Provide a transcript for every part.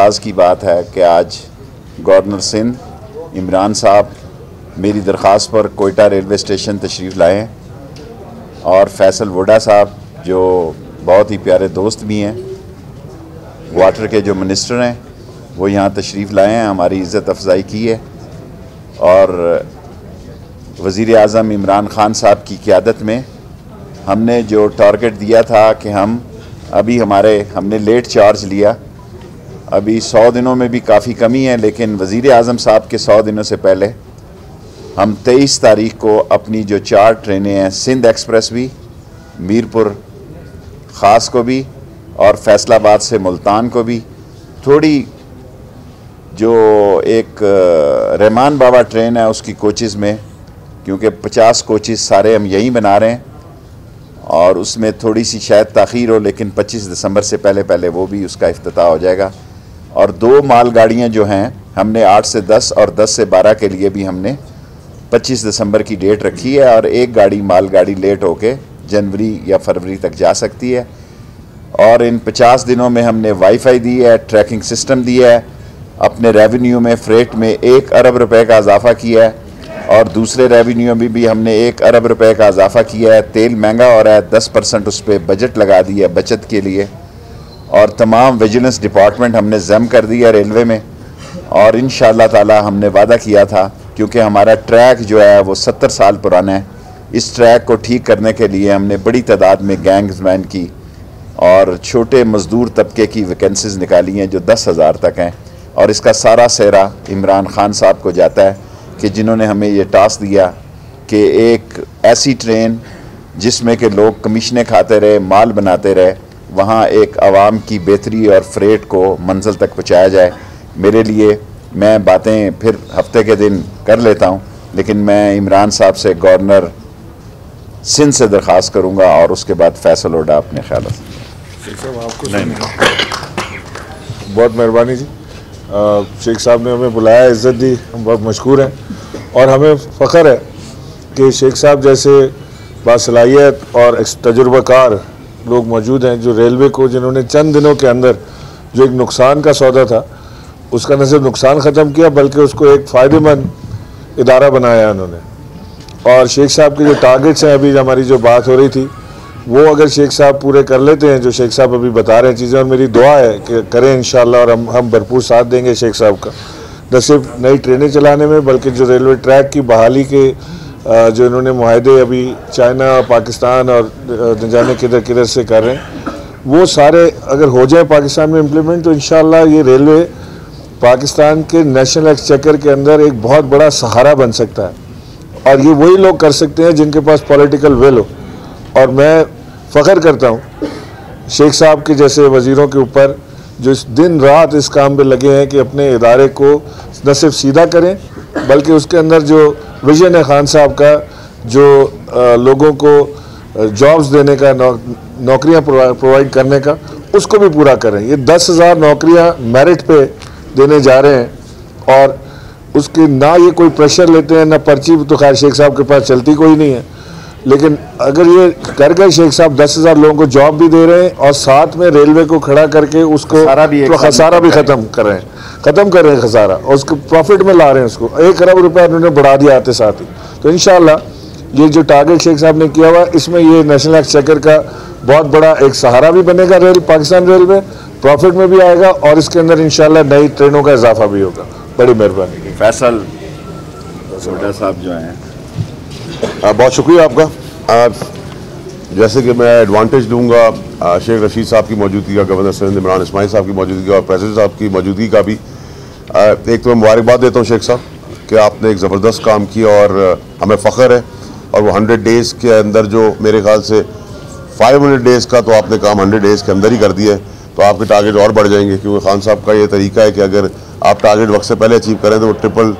एतज़ाज़ की बात है कि आज गवर्नर सिंध इमरान साहब मेरी दरख्वास्त पर कोयटा रेलवे स्टेशन तशरीफ़ लाए हैं और फैसल वोडा साहब जो बहुत ही प्यारे दोस्त भी हैं, वाटर के जो मिनिस्टर हैं, वो यहाँ तशरीफ़ लाए हैं, हमारी इज़्ज़त अफजाई की है। और वज़ीर आज़म इमरान ख़ान साहब की क़यादत में हमने जो टारगेट दिया था कि हमने लेट चार्ज लिया, अभी 100 दिनों में भी काफ़ी कमी है, लेकिन वज़ीर आज़म साहब के 100 दिनों से पहले हम 23 तारीख को अपनी जो 4 ट्रेनें हैं, सिंध एक्सप्रेस भी, मीरपुर ख़ास को भी और फैसलाबाद से मुल्तान को भी, थोड़ी जो एक रहमान बाबा ट्रेन है उसकी कोचेज़ में, क्योंकि 50 कोचेज़ सारे हम यहीं बना रहे हैं और उसमें थोड़ी सी शायद ताख़ीर हो, लेकिन 25 दिसंबर से पहले वो भी उसका इफ्तिताह हो जाएगा। और 2 मालगाड़ियाँ जो हैं हमने 8 से 10 और 10 से 12 के लिए भी हमने 25 दिसंबर की डेट रखी है और एक मालगाड़ी लेट होके जनवरी या फरवरी तक जा सकती है। और इन 50 दिनों में हमने वाईफाई दी है, ट्रैकिंग सिस्टम दिया है, अपने रेवेन्यू में फ्रेट में 1 अरब रुपए का इजाफ़ा किया है और दूसरे रेवेन्यू में भी हमने 1 अरब रुपए का इजाफ़ा किया है। तेल महंगा हो रहा है, 10% उस पर बजट लगा दिया बचत के लिए और तमाम विजिलेंस डिपार्टमेंट हमने ज़म कर दिया रेलवे में। और इंशाअल्लाह ताला हमने वादा किया था, क्योंकि हमारा ट्रैक जो है वो 70 साल पुराना है, इस ट्रैक को ठीक करने के लिए हमने बड़ी तादाद में गैंग्समैन की और छोटे मज़दूर तबके की वैकेंसीज़ निकाली हैं जो 10,000 तक हैं। और इसका सारा सेहरा इमरान ख़ान साहब को जाता है कि जिन्होंने हमें ये टास्क दिया कि एक ऐसी ट्रेन जिसमें कि लोग कमीशनें खाते रहे, माल बनाते रहे, वहाँ एक आवाम की बेहतरी और फ्रेट को मंजिल तक पहुँचाया जाए। मेरे लिए मैं बातें फिर हफ्ते के दिन कर लेता हूँ, लेकिन मैं इमरान साहब से गवर्नर सिंध से दरख्वास्त करूँगा और उसके बाद फैसल वोडा अपने ख्याल से। बहुत मेहरबानी जी, शेख साहब ने हमें बुलाया, इज़्ज़त दी, हम बहुत मशकूर हैं और हमें फ़ख्र है कि शेख साहब जैसे बासलाहियत और तजुर्बाकार लोग मौजूद हैं जो रेलवे को, जिन्होंने चंद दिनों के अंदर जो एक नुकसान का सौदा था उसका न सिर्फ नुकसान ख़त्म किया बल्कि उसको एक फ़ायदेमंद इदारा बनाया उन्होंने। और शेख साहब के जो टारगेट्स हैं, अभी हमारी जो बात हो रही थी, वो अगर शेख साहब पूरे कर लेते हैं जो शेख साहब अभी बता रहे हैं चीज़ें, और मेरी दुआ है कि करें इंशाअल्लाह, और हम भरपूर साथ देंगे शेख साहब का, न सिर्फ नई ट्रेनें चलाने में बल्कि जो रेलवे ट्रैक की बहाली के जो इन्होंने मुआहदे अभी चाइना, पाकिस्तान और न जाने किधर किधर से कर रहे हैं, वो सारे अगर हो जाए पाकिस्तान में इम्प्लीमेंट, तो इंशाअल्लाह ये रेलवे पाकिस्तान के नेशनल एक्सचेकर के अंदर एक बहुत बड़ा सहारा बन सकता है। और ये वही लोग कर सकते हैं जिनके पास पॉलिटिकल विल हो। और मैं फ़ख्र करता हूँ शेख साहब के जैसे वज़ीरों के ऊपर जो इस दिन रात इस काम पे लगे हैं कि अपने इदारे को न सिर्फ सीधा करें बल्कि उसके अंदर जो विजन है खान साहब का, जो लोगों को जॉब्स देने का, नौकरियां प्रोवाइड करने का, उसको भी पूरा करें। ये 10,000 नौकरियां मेरिट पे देने जा रहे हैं और उसके ना ये कोई प्रेशर लेते हैं, ना पर्ची तो खैर शेख साहब के पास चलती कोई नहीं है, लेकिन अगर ये कर गए शेख साहब 10,000 लोगों को जॉब भी दे रहे हैं और साथ में रेलवे को खड़ा करके उसको खसारा भी ख़त्म कर रहे हैं खसारा, और उसको प्रॉफिट में ला रहे हैं उसको। 1 अरब रुपया उन्होंने बढ़ा दिया आते साथ ही। तो इंशाअल्लाह ये जो टारगेट शेख साहब ने किया हुआ, इसमें ये नेशनल एक्सचेकर का बहुत बड़ा एक सहारा भी बनेगा, पाकिस्तान रेलवे प्रॉफिट में भी आएगा और इसके अंदर इंशाअल्लाह नई ट्रेनों का इजाफा भी होगा। बड़ी मेहरबानी। फैसल वोडा साहब जो हैं, बहुत शुक्रिया आपका। जैसे कि मैं एडवांटेज दूंगा शेख रशीद साहब की मौजूदगी का, गवर्नर सिंध इमरान इस्माइल साहब की मौजूदगी और प्रेसिडेंट साहब की मौजूदगी का भी। एक तो मैं मुबारकबाद देता हूँ शेख साहब कि आपने एक ज़बरदस्त काम किया और हमें फ़ख्र है। और वो 100 डेज़ के अंदर जो मेरे ख्याल से 500 डेज़ का तो आपने काम 100 डेज़ के अंदर ही कर दिया है, तो आपके टारगेट और बढ़ जाएंगे, क्योंकि खान साहब का ये तरीका है कि अगर आप टारगेट वक्त से पहले अचीव करें तो वो ट्रिपल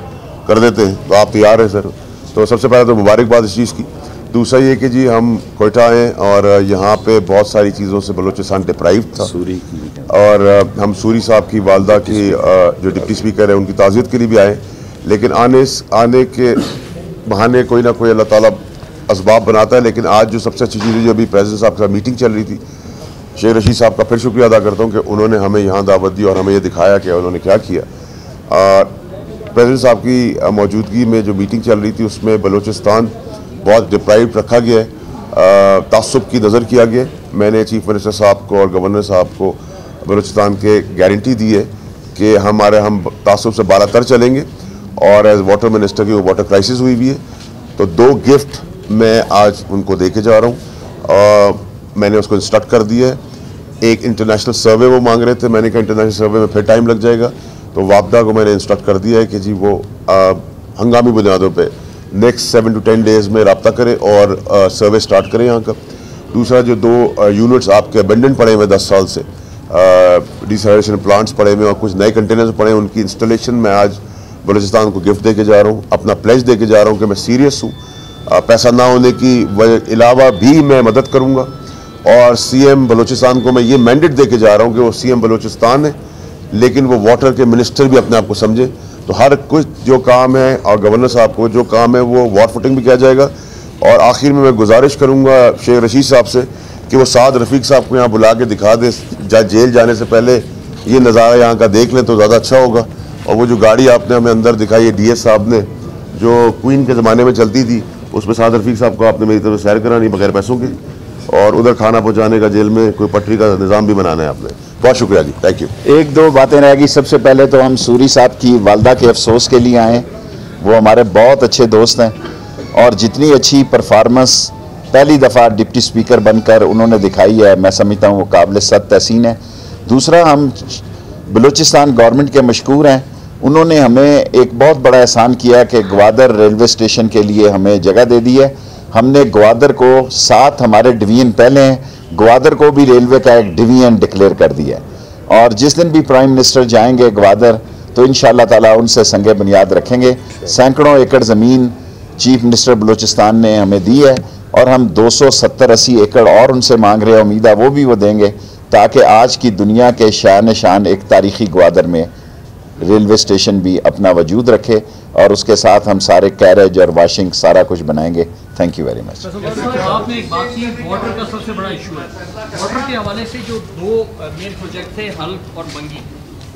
कर देते हैं। तो आप तैयार हैं सर, तो सबसे पहले तो मुबारकबाद इस चीज़ की। दूसरा ये कि जी हम कोयटा आए और यहाँ पे बहुत सारी चीज़ों से बलूचिस्तान डिप्राइव था, और हम सूरी साहब की वालदा की जो डिप्टी स्पीकर है उनकी ताज़ियत के लिए भी आए, लेकिन आने के बहाने कोई ना कोई अल्लाह ताला असबाब बनाता है। लेकिन आज जो सबसे अच्छी चीज़ जो अभी प्रेसिडेंट साहब के साथ मीटिंग चल रही थी, शेख रशीद साहब का फिर शुक्रिया अदा करता हूँ कि उन्होंने हमें यहाँ दावत दी और हमें ये दिखाया कि उन्होंने क्या किया। प्रेसिडेंट साहब की मौजूदगी में जो मीटिंग चल रही थी उसमें बलूचिस्तान बहुत डिप्राइव्ड रखा गया है, तासुब की नज़र किया गया। मैंने चीफ मिनिस्टर साहब को और गवर्नर साहब को बलूचिस्तान के गारंटी दी है कि हम तासुब से बाला तर चलेंगे और एज वाटर मिनिस्टर की वो वाटर क्राइसिस हुई भी है। तो 2 गिफ्ट मैं आज उनको दे के जा रहा हूँ। मैंने उसको इंस्ट्रक्ट कर दिया है। एक इंटरनेशनल सर्वे वो मांग रहे थे, मैंने कहा इंटरनेशनल सर्वे में फिर टाइम लग जाएगा, तो वापदा को मैंने इंस्ट्रक्ट कर दिया है कि जी वो हंगामी बुनियादों पे नेक्स्ट 7 to 10 डेज़ में रब्ता करें और सर्वे स्टार्ट करें यहाँ का। दूसरा जो 2 यूनिट्स आपके अबेंडेंट पड़े हुए 10 साल से, डिसैलिनेशन प्लांट्स पड़े हुए और कुछ नए कंटेनर्स पड़े हैं, उनकी इंस्टॉलेशन मैं आज बलूचिस्तान को गिफ्ट दे के जा रहा हूँ। अपना प्लेज दे के जा रहा हूँ कि मैं सीरियस हूँ, पैसा ना होने की अलावा भी मैं मदद करूँगा। और सीएम बलूचिस्तान को मैं ये मैंडेट दे के जा रहा हूँ कि वो सीएम बलूचिस्तान है लेकिन वो वाटर के मिनिस्टर भी अपने आप को समझे। तो हर कुछ जो काम है और गवर्नर साहब को जो काम है वो वार फुटिंग भी किया जाएगा। और आखिर में मैं गुजारिश करूँगा शेख रशीद साहब से कि वो साद रफ़ीक साहब को यहाँ बुला के दिखा दे, जेल जाने से पहले ये नज़ारा यहाँ का देख लें तो ज़्यादा अच्छा होगा। और वो जो गाड़ी आपने हमें अंदर दिखाई है डीएस साहब ने, जो क्वीन के ज़माने में चलती थी, उसमें साद रफ़ीक साहब को आपने मेरी तरफ सैर करानी बगैर पैसों के, और उधर खाना पहुँचाने का जेल में कोई पटरी का निज़ाम भी बनाना है आपने। बहुत शुक्रिया जी, थैंक यू। 1-2 बातें रहेगी। सबसे पहले तो हम सूरी साहब की वालदा के अफसोस के लिए आए। वो हमारे बहुत अच्छे दोस्त हैं और जितनी अच्छी परफॉर्मेंस पहली दफ़ा डिप्टी स्पीकर बनकर उन्होंने दिखाई है, मैं समझता हूँ वो काबिल सद तहसीन है। दूसरा, हम बलूचिस्तान गवर्नमेंट के मशकूर हैं, उन्होंने हमें एक बहुत बड़ा एहसान किया कि ग्वादर रेलवे स्टेशन के लिए हमें जगह दे दी है। हमने ग्वादर को 7 हमारे डिवीज़न पहले हैं, ग्वादर को भी रेलवे का एक डिवीज़न डिक्लेयर कर दिया है। और जिस दिन भी प्राइम मिनिस्टर जाएंगे ग्वादर तो इंशाअल्लाह ताला उनसे संगे बुनियाद रखेंगे। सैकड़ों एकड़ ज़मीन चीफ मिनिस्टर बलूचिस्तान ने हमें दी है और हम 270-80 एकड़ और उनसे मांग रहे हैं। उम्मीद है वो भी वो देंगे ताकि आज की दुनिया के शान एक तारीख़ी ग्वादर में रेलवे स्टेशन भी अपना वजूद रखे और उसके साथ हम सारे कैरेज और वाशिंग सारा कुछ बनाएंगे। Thank you very much. आपने एक बात की, वाटर का सबसे बड़ा इशू है। वाटर के हवाले से जो 2 मेन प्रोजेक्ट थे हल्फ और बंगी,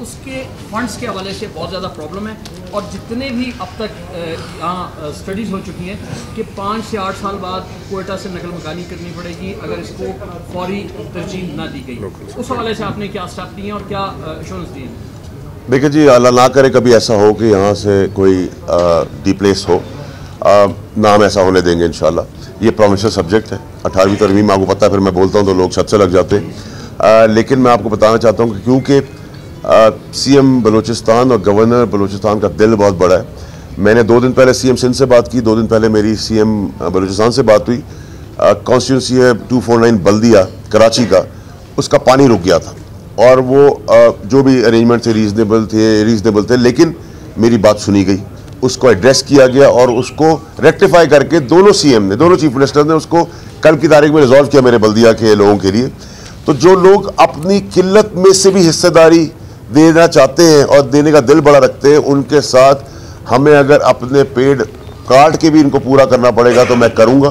उसके फंड्स के हवाले से बहुत ज़्यादा प्रॉब्लम है। और जितने भी अब तक यहाँ स्टडीज़ हो चुकी हैं कि 5 से 8 साल बाद कोयटा से नकल मकानी करनी पड़ेगी अगर इसको फौरी तरजीह ना दी गई। उस हवाले से आपने क्या स्टेप लिए और क्या एश्योरेंस दिए? देखिए जी, अल्लाह ना करे कभी ऐसा हो कि यहाँ से कोई डिप्लेस हो, ना हम ऐसा होने देंगे इंशाल्लाह। ये प्रोविंशियल सब्जेक्ट है, 18वीं तरमीम आपको पता है, फिर मैं बोलता हूँ तो लोग छत से लग जाते हैं। लेकिन मैं आपको बताना चाहता हूँ कि क्योंकि सीएम बलूचिस्तान और गवर्नर बलूचिस्तान का दिल बहुत बड़ा है। मैंने 2 दिन पहले सीएम सिंध से बात की, 2 दिन पहले मेरी सीएम बलूचिस्तान से बात हुई। कॉन्स्टिट्यूंसी है 249 बल्दिया कराची का, उसका पानी रुक गया था और वो जो भी अरेंजमेंट थे रीजनेबल थे, लेकिन मेरी बात सुनी गई, उसको एड्रेस किया गया और उसको रेक्टिफाई करके दोनों सीएम ने, दोनों चीफ मिनिस्टर ने उसको कल की तारीख में रिजॉल्व किया मेरे बल्दिया के लोगों के लिए। तो जो लोग अपनी किल्लत में से भी हिस्सेदारी देना चाहते हैं और देने का दिल बड़ा रखते हैं, उनके साथ हमें अगर अपने पेड़ काट के भी इनको पूरा करना पड़ेगा तो मैं करूँगा।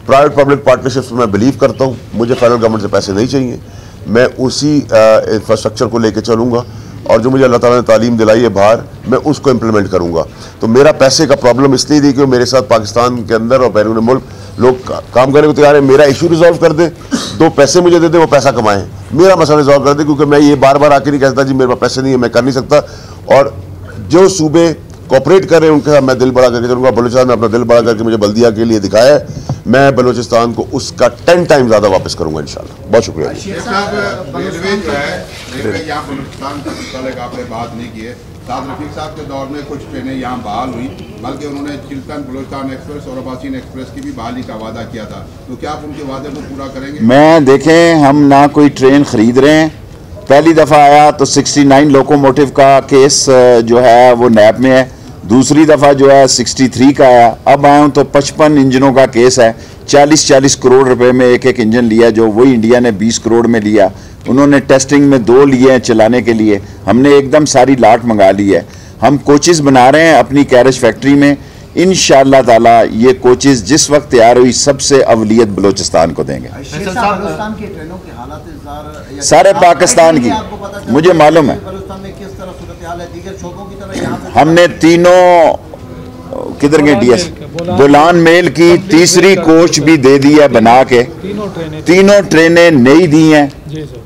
प्राइवेट पब्लिक पार्टनरशिप्स में मैं बिलीव करता हूँ। मुझे फेडरल गवर्नमेंट से पैसे नहीं चाहिए, मैं उसी इंफ्रास्ट्रक्चर को लेके चलूँगा और जो मुझे अल्लाह ताला ने तालीम दिलाई है बाहर, मैं उसको इम्प्लीमेंट करूँगा। तो मेरा पैसे का प्रॉब्लम इसलिए नहीं कि मेरे साथ पाकिस्तान के अंदर और बैरून मुल्क लोग काम करने को तैयार है। मेरा इशू रिजॉल्व कर दे, 2 पैसे मुझे दे दे, वो पैसा कमाएं, मेरा मसला रिजॉल्व कर दे, क्योंकि मैं ये बार बार आके नहीं कहता जी मेरे पास पैसे नहीं है, मैं कर नहीं सकता। और जो सूबे कोऑपरेट कर रहे हैं उनके साथ मैं दिल बड़ा करके चलूँगा। बलूचिस्तान ने अपना दिल बड़ा करके मुझे बल्दिया के लिए दिखाया है, मैं बलूचिस्तान को उसका 10 टाइम ज़्यादा वापस करूँगा इंशाल्लाह। बहुत शुक्रिया। आपने बात नहीं की है, साद रफीक साहब के दौर में कुछ ट्रेनें यहाँ बहाल हुई, बल्कि उन्होंने चिल्तन बलूचिस्तान एक्सप्रेस और अबासीन एक्सप्रेस की भी बहाली का वादा किया था, तो क्या आप उनके वादे को पूरा करेंगे? मैं देखें, हम ना कोई ट्रेन ख़रीद रहे हैं। पहली दफ़ा आया तो 69 लोकोमोटिव का केस जो है वो नैब में है, दूसरी दफ़ा जो है 63 का आया, अब आया हूँ तो 55 इंजनों का केस है। 40-40 करोड़ रुपए में एक इंजन लिया, जो वही इंडिया ने 20 करोड़ में लिया। उन्होंने टेस्टिंग में 2 लिए हैं चलाने के लिए, हमने एकदम सारी लाट मंगा ली है। हम कोचेस बना रहे हैं अपनी कैरेज फैक्ट्री में, इंशाअल्लाह ताला ये कोचेस जिस वक्त तैयार हुई सबसे अवलियत बलूचिस्तान को देंगे। बलूचिस्तान की ट्रेनों की हालत इंतजार सारे पाकिस्तान की, मुझे मालूम है। बलूचिस्तान में किस तरह सूरत हाल है दीगर शोबों की तरह यहाँ पे? हमने तीनों किधर गए डीएस बोलान मेल की तीसरी कोच भी दे दी है बना के, तीनों ट्रेनें नई दी हैं,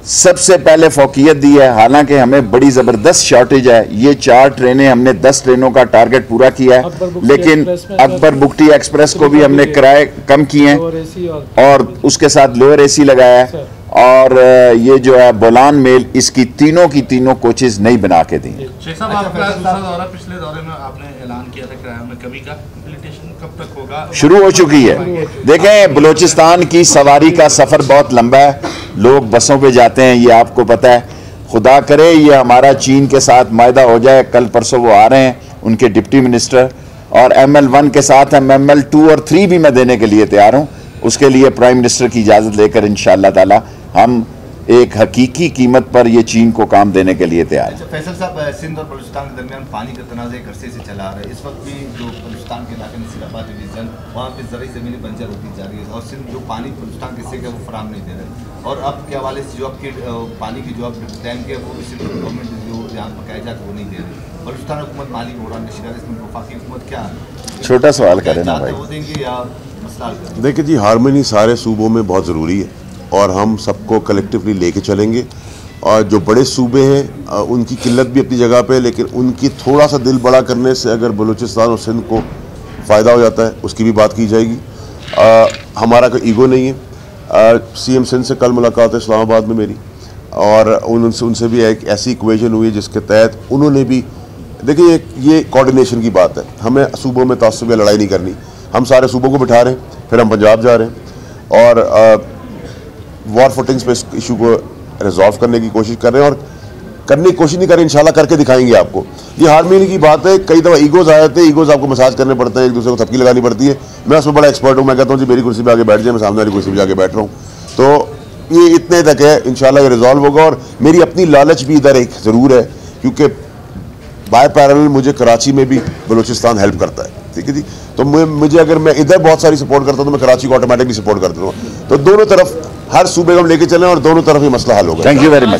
सबसे पहले फौकियत दी है। हालांकि हमें बड़ी ज़बरदस्त शॉर्टेज है, ये 4 ट्रेनें हमने 10 ट्रेनों का टारगेट पूरा किया है, लेकिन अकबर बुगटी एक्सप्रेस को भी हमने किराए कम किए हैं और उसके साथ लोअर एसी लगाया है। और ये जो है बोलान मेल इसकी तीनों की तीनों कोचेज नहीं बना के दी। शेख साहब, आपका दूसरा दौरा, पिछले दौरे में आपने ऐलान किया था किराए में कमी का, इम्प्लीमेंटेशन कब तक होगा? शुरू हो चुकी है। देखें, बलूचिस्तान की सवारी का सफ़र बहुत लंबा है, लोग बसों पे जाते हैं, ये आपको पता है। खुदा करे ये हमारा चीन के साथ मायदा हो जाए, कल परसों वो आ रहे हैं उनके डिप्टी मिनिस्टर, और ML1 के साथ हम ML2 और 3 भी मैं देने के लिए तैयार हूँ। उसके लिए प्राइम मिनिस्टर की इजाज़त लेकर इंशाअल्लाह ताला हम एक हकीकी कीमत पर ये चीन को काम देने के लिए तैयार हैं। फैसल साहब, सिंध और बलूचिस्तान के दरमियान पानी का तनाज़ा एक अरसे से चला आ रहा है। इस वक्त भी जो बलूचिस्तान के इलाके नसीराबाद डिवीज़न, वहाँ पे ज़रूरी ज़मीनें बंजर होती जा रही है और सिंध जो पानी बलूचिस्तान के हिस्से का वो फराहम नहीं दे रहे। और अब के हवाले से जो आपकी पानी की जो आप डैम के वो भी सिंध गवर्नमेंट जो जहाँ पकाए जाते वो नहीं दे रही। बलूचिस्तान हुकूमत माली बोरा में शिकार, इसमें वफाकी हुकूमत क्या छोटा सवाल करें ना भाई, वो देंगे या मसला? देखिए जी, हारमोनी सारे सूबों में बहुत ज़रूरी है और हम सबको कलेक्टिवली लेके चलेंगे। और जो बड़े सूबे हैं उनकी किल्लत भी अपनी जगह पे है, लेकिन उनकी थोड़ा सा दिल बड़ा करने से अगर बलूचिस्तान और सिंध को फ़ायदा हो जाता है उसकी भी बात की जाएगी। हमारा कोई ईगो नहीं है। CM सिंध से कल मुलाकात है इस्लामाबाद में मेरी, और उनसे भी एक ऐसी इक्वेशन हुई जिसके तहत उन्होंने भी, देखिए ये कोऑर्डिनेशन की बात है, हमें सूबों में तासुब या लड़ाई नहीं करनी। हम सारे सूबों को बिठा रहे हैं, फिर हम पंजाब जा रहे हैं और वॉर फुटिंग्स पे इस इशू को रिजॉल्व करने की कोशिश कर रहे हैं, और करने की कोशिश नहीं कर रहे, इंशाल्लाह करके दिखाएंगे आपको। ये हारमोनी की बात है। कई दफ़ा ईगोज आ जाते हैं, ईगोज आपको मसाज करने पड़ते हैं, एक दूसरे को थपकी लगानी पड़ती है। मैं उसमें बड़ा एक्सपर्ट हूँ, मैं कहता हूँ जी मेरी कुर्सी पे आगे बैठ जाए, मैं सामने वाली कुर्सी पे जाके बैठ रहा हूँ। तो ये इतने तक है, इंशाल्लाह ये रिजॉल्व होगा। और मेरी अपनी लालच भी इधर एक ज़रूर है, क्योंकि बाय पैरेलल मुझे कराची में भी बलूचिस्तान हेल्प करता है, ठीक है जी। तो मुझे अगर मैं इधर बहुत सारी सपोर्ट करता हूँ तो मैं कराची को ऑटोमेटिकली सपोर्ट कर देता हूँ। तो दोनों तरफ हर सूबे को हम लेके चलें और दोनों तरफ ही मसला हल होगा। Thank you very much.